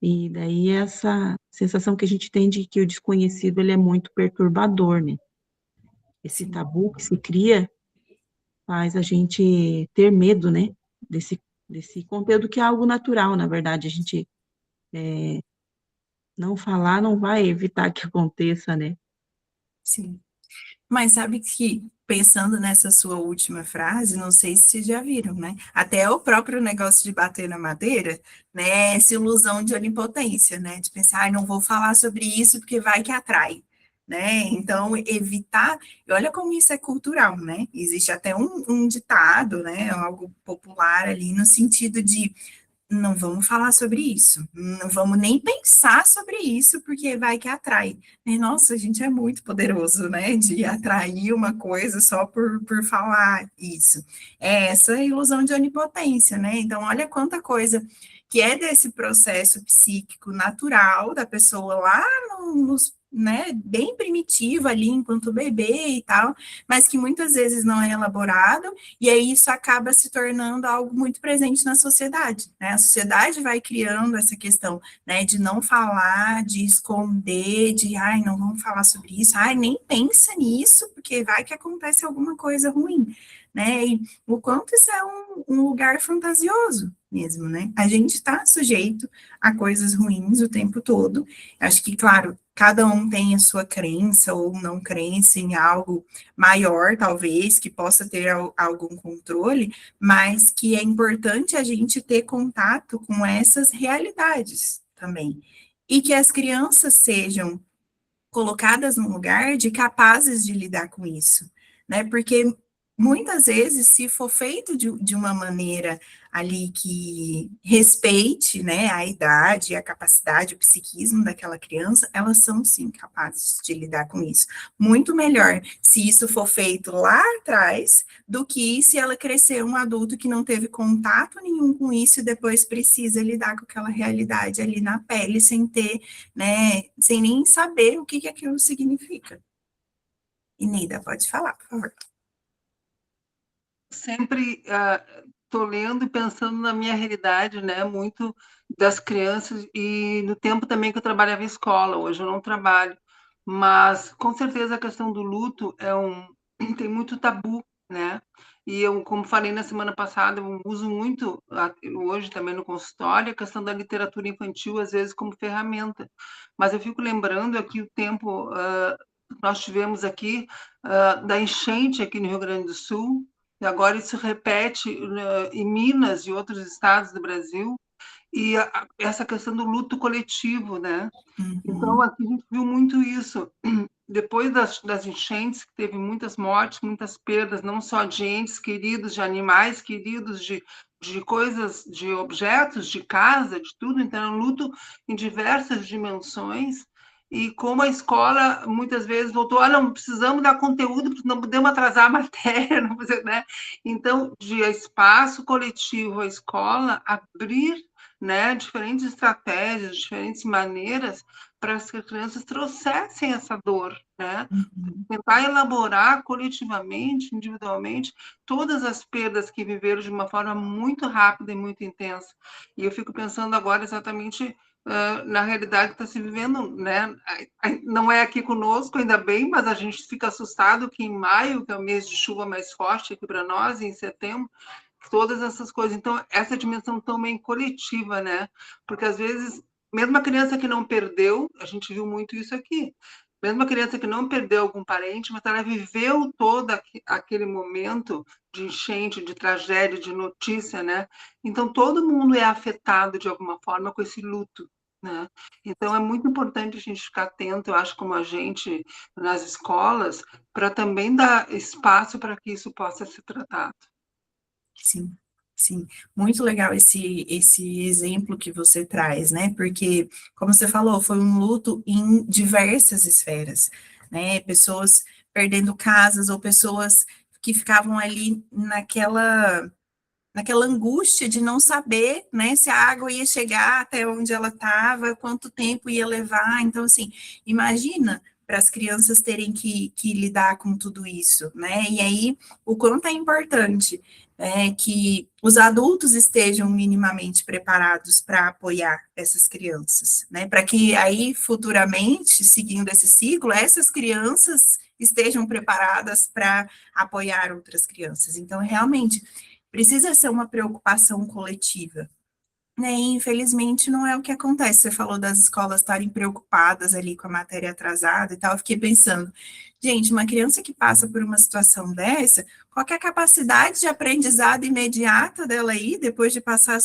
E daí essa sensação que a gente tem de que o desconhecido ele é muito perturbador, né? Esse Sim. tabu que se cria faz a gente ter medo, né? Desse conteúdo que é algo natural, na verdade. A gente não falar não vai evitar que aconteça, né? Sim. Mas sabe que, pensando nessa sua última frase, não sei se vocês já viram, né? Até o próprio negócio de bater na madeira, né? Essa ilusão de onipotência, né? De pensar, ai, não vou falar sobre isso porque vai que atrai, né? Então, evitar. E olha como isso é cultural, né? Existe até um ditado, né? Algo popular ali, no sentido de não vamos falar sobre isso, não vamos nem pensar sobre isso, porque vai que atrai. E, nossa, a gente é muito poderoso, né, de atrair uma coisa só por falar isso. É essa ilusão de onipotência, né? Então, olha quanta coisa que é desse processo psíquico natural da pessoa lá nos, né, bem primitivo ali, enquanto bebê e tal, mas que muitas vezes não é elaborado, e aí isso acaba se tornando algo muito presente na sociedade, né? A sociedade vai criando essa questão, né, de não falar, de esconder, de, ai, não vamos falar sobre isso, ai, nem pensa nisso, porque vai que acontece alguma coisa ruim, né? E o quanto isso é um lugar fantasioso mesmo, né? A gente está sujeito a coisas ruins o tempo todo. Acho que, claro, cada um tem a sua crença ou não crença em algo maior, talvez, que possa ter algum controle, mas que é importante a gente ter contato com essas realidades também. E que as crianças sejam colocadas num lugar de capazes de lidar com isso, né? Porque muitas vezes, se for feito de uma maneira ali que respeite, né, a idade, a capacidade, o psiquismo daquela criança, elas são, sim, capazes de lidar com isso. Muito melhor se isso for feito lá atrás, do que se ela crescer um adulto que não teve contato nenhum com isso e depois precisa lidar com aquela realidade ali na pele, sem ter, né, sem nem saber o que aquilo significa. E Neida, pode falar, por favor. Sempre estou lendo e pensando na minha realidade, né? Muito das crianças e no tempo também que eu trabalhava em escola. Hoje eu não trabalho, mas com certeza a questão do luto tem muito tabu, né? E eu, como falei na semana passada, eu uso muito hoje também no consultório a questão da literatura infantil às vezes como ferramenta. Mas eu fico lembrando aqui o tempo nós tivemos aqui da enchente aqui no Rio Grande do Sul. E agora isso repete em Minas e outros estados do Brasil, e essa questão do luto coletivo, né? Então, aqui a gente viu muito isso. Depois das enchentes, que teve muitas mortes, muitas perdas, não só de entes queridos, de animais queridos, de coisas, de objetos, de casa, de tudo. Então, é um luto em diversas dimensões. E como a escola muitas vezes voltou, não precisamos dar conteúdo, não podemos atrasar a matéria, não precisa, né? Então, de espaço coletivo, a escola abrir, né, diferentes estratégias, diferentes maneiras para que as crianças trouxessem essa dor, né? Tentar elaborar coletivamente, individualmente, todas as perdas que viveram de uma forma muito rápida e muito intensa. E eu fico pensando agora exatamente na realidade que está se vivendo, né? Não é aqui conosco, ainda bem, mas a gente fica assustado que em maio, que é o mês de chuva mais forte aqui para nós, e em setembro, todas essas coisas. Então, essa dimensão também coletiva, né? Porque às vezes, mesmo a criança que não perdeu, a gente viu muito isso aqui, mesmo a criança que não perdeu algum parente, mas ela viveu todo aquele momento de enchente, de tragédia, de notícia, né? Então, todo mundo é afetado de alguma forma com esse luto, né? Então, é muito importante a gente ficar atento, eu acho, como a gente, nas escolas, para também dar espaço para que isso possa ser tratado. Sim, sim. Muito legal esse exemplo que você traz, né? Porque, como você falou, foi um luto em diversas esferas, né? Pessoas perdendo casas ou pessoas que ficavam ali naquela angústia de não saber, né, se a água ia chegar até onde ela estava, quanto tempo ia levar. Então, assim, imagina para as crianças terem que lidar com tudo isso, né? E aí, o quanto é importante que os adultos estejam minimamente preparados para apoiar essas crianças, né? Para que aí, futuramente, seguindo esse ciclo, essas crianças estejam preparadas para apoiar outras crianças. Então, realmente, precisa ser uma preocupação coletiva, né? E, infelizmente, não é o que acontece. Você falou das escolas estarem preocupadas ali com a matéria atrasada e tal. Eu fiquei pensando, gente, uma criança que passa por uma situação dessa, qual que é a capacidade de aprendizado imediata dela aí, depois de passar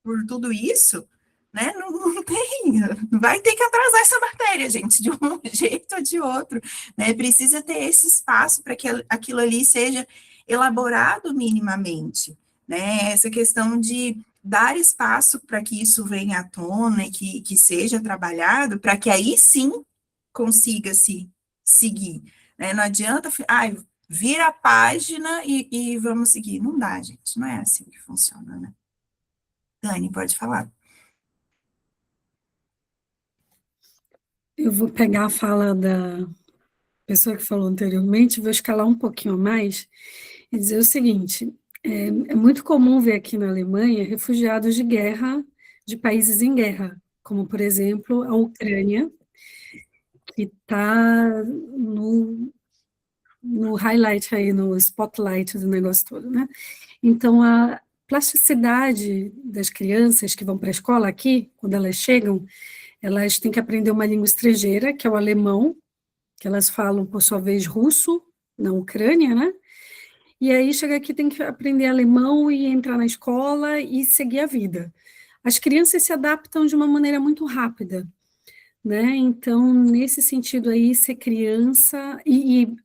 por tudo isso? Né? Não tem, vai ter que atrasar essa matéria, gente, de um jeito ou de outro, né? Precisa ter esse espaço para que aquilo ali seja elaborado minimamente, né? Essa questão de dar espaço para que isso venha à tona e que seja trabalhado, para que aí sim consiga se seguir, né? Não adianta, vira a página e vamos seguir. Não dá, gente, não é assim que funciona, né? Dani, pode falar. Eu vou pegar a fala da pessoa que falou anteriormente, vou escalar um pouquinho mais e dizer o seguinte: é muito comum ver aqui na Alemanha refugiados de guerra, de países em guerra, como, por exemplo, a Ucrânia, que está no highlight aí, no spotlight do negócio todo, né? Então, a plasticidade das crianças que vão para a escola aqui, quando elas chegam, elas têm que aprender uma língua estrangeira, que é o alemão, que elas falam, por sua vez, russo, na Ucrânia, né? E aí chega aqui, tem que aprender alemão e entrar na escola e seguir a vida. As crianças se adaptam de uma maneira muito rápida, né? Então, nesse sentido aí, ser criança,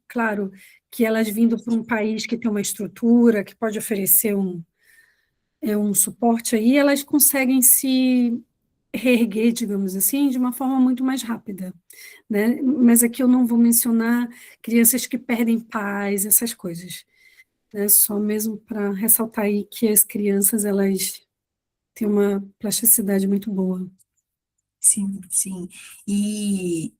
claro, que elas vindo para um país que tem uma estrutura, que pode oferecer um suporte aí, elas conseguem se reerguer, digamos assim, de uma forma muito mais rápida, né? Mas aqui eu não vou mencionar crianças que perdem pais, essas coisas, né? Só mesmo para ressaltar aí que as crianças, elas têm uma plasticidade muito boa. Sim, sim. E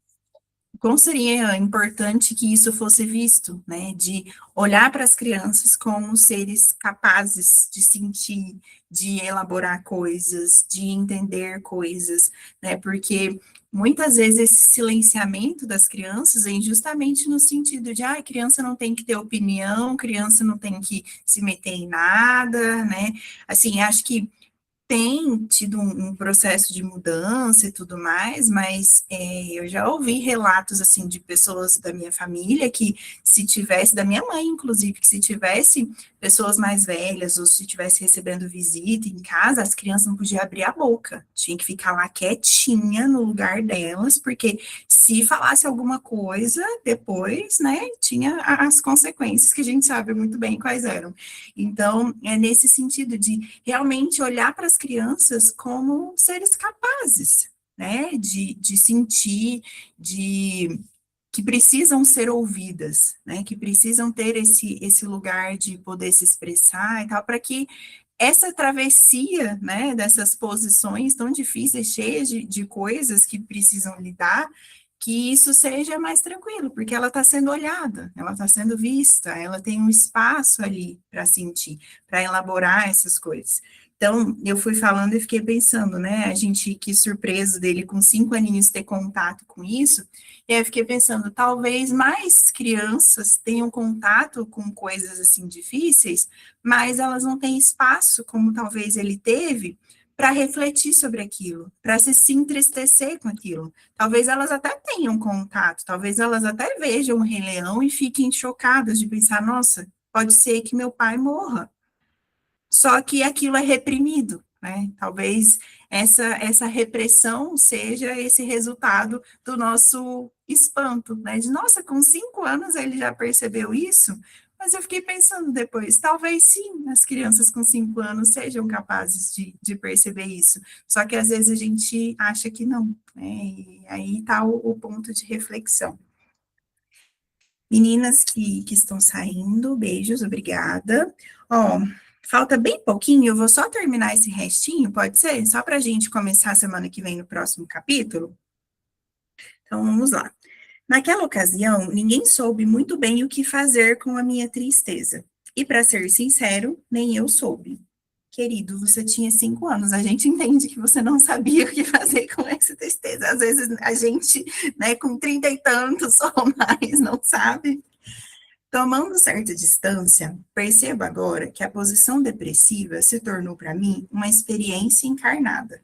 como seria importante que isso fosse visto, né? De olhar para as crianças como seres capazes de sentir, de elaborar coisas, de entender coisas, né? Porque muitas vezes esse silenciamento das crianças vem justamente no sentido de, criança não tem que ter opinião, criança não tem que se meter em nada, né? Assim, acho que tem tido um processo de mudança e tudo mais, mas eu já ouvi relatos, assim, de pessoas da minha família que se tivesse, da minha mãe, inclusive, que se tivesse pessoas mais velhas ou se tivesse recebendo visita em casa, as crianças não podiam abrir a boca, tinha que ficar lá quietinha no lugar delas, porque se falasse alguma coisa, depois, né, tinha as consequências que a gente sabe muito bem quais eram. Então, é nesse sentido de realmente olhar para as crianças como seres capazes, né, de sentir, de que precisam ser ouvidas, né, que precisam ter esse lugar de poder se expressar e tal, para que essa travessia, né, dessas posições tão difíceis, cheias de coisas que precisam lidar, que isso seja mais tranquilo, porque ela está sendo olhada, ela está sendo vista, ela tem um espaço ali para sentir, para elaborar essas coisas. Então, eu fui falando e fiquei pensando, né, a gente, que surpreso dele com 5 aninhos ter contato com isso, e aí eu fiquei pensando, talvez mais crianças tenham contato com coisas assim difíceis, mas elas não têm espaço, como talvez ele teve, para refletir sobre aquilo, para se entristecer com aquilo. Talvez elas até tenham contato, talvez elas até vejam o Rei Leão e fiquem chocadas de pensar, nossa, pode ser que meu pai morra. Só que aquilo é reprimido, né? Talvez essa repressão seja esse resultado do nosso espanto, né? De, nossa, com 5 anos ele já percebeu isso? Mas eu fiquei pensando depois, talvez sim, as crianças com 5 anos sejam capazes de perceber isso. Só que às vezes a gente acha que não, né? E aí está o ponto de reflexão. Meninas que estão saindo, beijos, obrigada. Ó, falta bem pouquinho, eu vou só terminar esse restinho, pode ser? Só para a gente começar a semana que vem no próximo capítulo? Então, vamos lá. Naquela ocasião, ninguém soube muito bem o que fazer com a minha tristeza. E, para ser sincero, nem eu soube. Querido, você tinha 5 anos, a gente entende que você não sabia o que fazer com essa tristeza. Às vezes a gente, né, com 30 e tantos ou mais, não sabe. Tomando certa distância, percebo agora que a posição depressiva se tornou para mim uma experiência encarnada.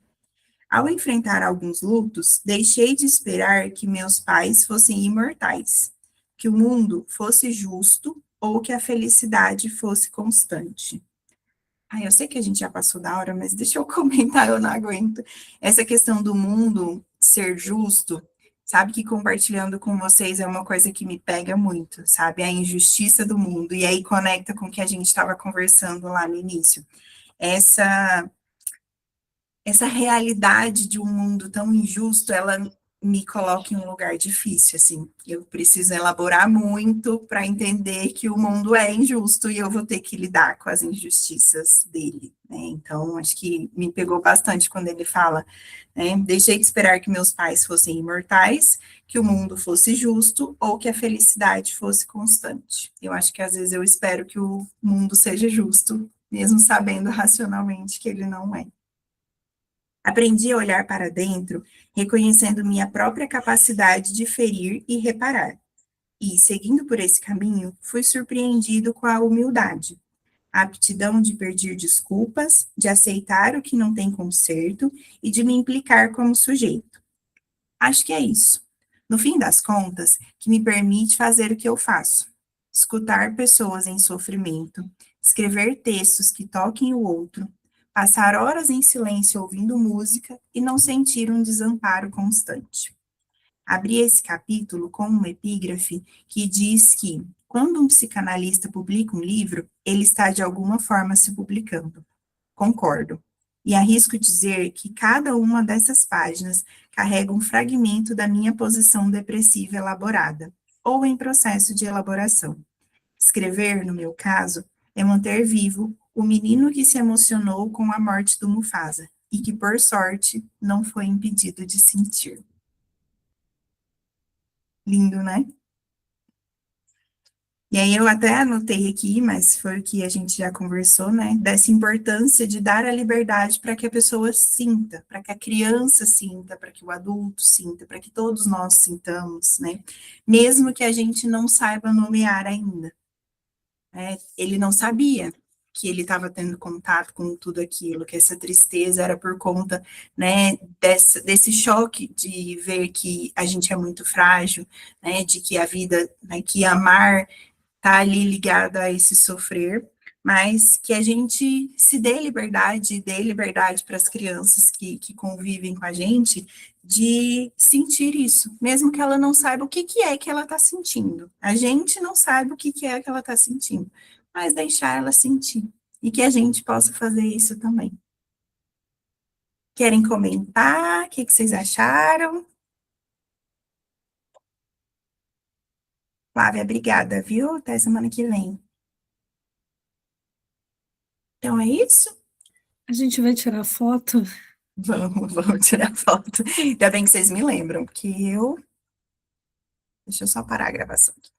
Ao enfrentar alguns lutos, deixei de esperar que meus pais fossem imortais, que o mundo fosse justo ou que a felicidade fosse constante. Eu sei que a gente já passou da hora, mas deixa eu comentar, eu não aguento. Essa questão do mundo ser justo, sabe que compartilhando com vocês é uma coisa que me pega muito, sabe? A injustiça do mundo, e aí conecta com o que a gente estava conversando lá no início. Essa realidade de um mundo tão injusto, ela me coloca em um lugar difícil, assim. Eu preciso elaborar muito para entender que o mundo é injusto e eu vou ter que lidar com as injustiças dele, né? Então, acho que me pegou bastante quando ele fala, né? Deixei de esperar que meus pais fossem imortais, que o mundo fosse justo ou que a felicidade fosse constante. Eu acho que às vezes eu espero que o mundo seja justo, mesmo sabendo racionalmente que ele não é. Aprendi a olhar para dentro, reconhecendo minha própria capacidade de ferir e reparar. E, seguindo por esse caminho, fui surpreendido com a humildade, a aptidão de pedir desculpas, de aceitar o que não tem conserto e de me implicar como sujeito. Acho que é isso, no fim das contas, que me permite fazer o que eu faço. Escutar pessoas em sofrimento, escrever textos que toquem o outro, passar horas em silêncio ouvindo música e não sentir um desamparo constante. Abri esse capítulo com uma epígrafe que diz que quando um psicanalista publica um livro, ele está de alguma forma se publicando. Concordo. E arrisco dizer que cada uma dessas páginas carrega um fragmento da minha posição depressiva elaborada, ou em processo de elaboração. Escrever, no meu caso, é manter vivo o menino que se emocionou com a morte do Mufasa, e que, por sorte, não foi impedido de sentir. Lindo, né? E aí eu até anotei aqui, mas foi o que a gente já conversou, né? Dessa importância de dar a liberdade para que a pessoa sinta, para que a criança sinta, para que o adulto sinta, para que todos nós sintamos, né? Mesmo que a gente não saiba nomear ainda. Né? Ele não sabia que ele estava tendo contato com tudo aquilo, que essa tristeza era por conta, né, desse choque de ver que a gente é muito frágil, né, de que a vida, né, que amar tá ali ligado a esse sofrer, mas que a gente se dê liberdade para as crianças que convivem com a gente, de sentir isso, mesmo que ela não saiba o que é que ela está sentindo. A gente não sabe o que é que ela está sentindo, mas deixar ela sentir, e que a gente possa fazer isso também. Querem comentar? O que vocês acharam? Flávia, obrigada, viu? Até semana que vem. Então é isso? A gente vai tirar foto. Vamos tirar foto. Ainda bem que vocês me lembram, porque eu... Deixa eu só parar a gravação aqui.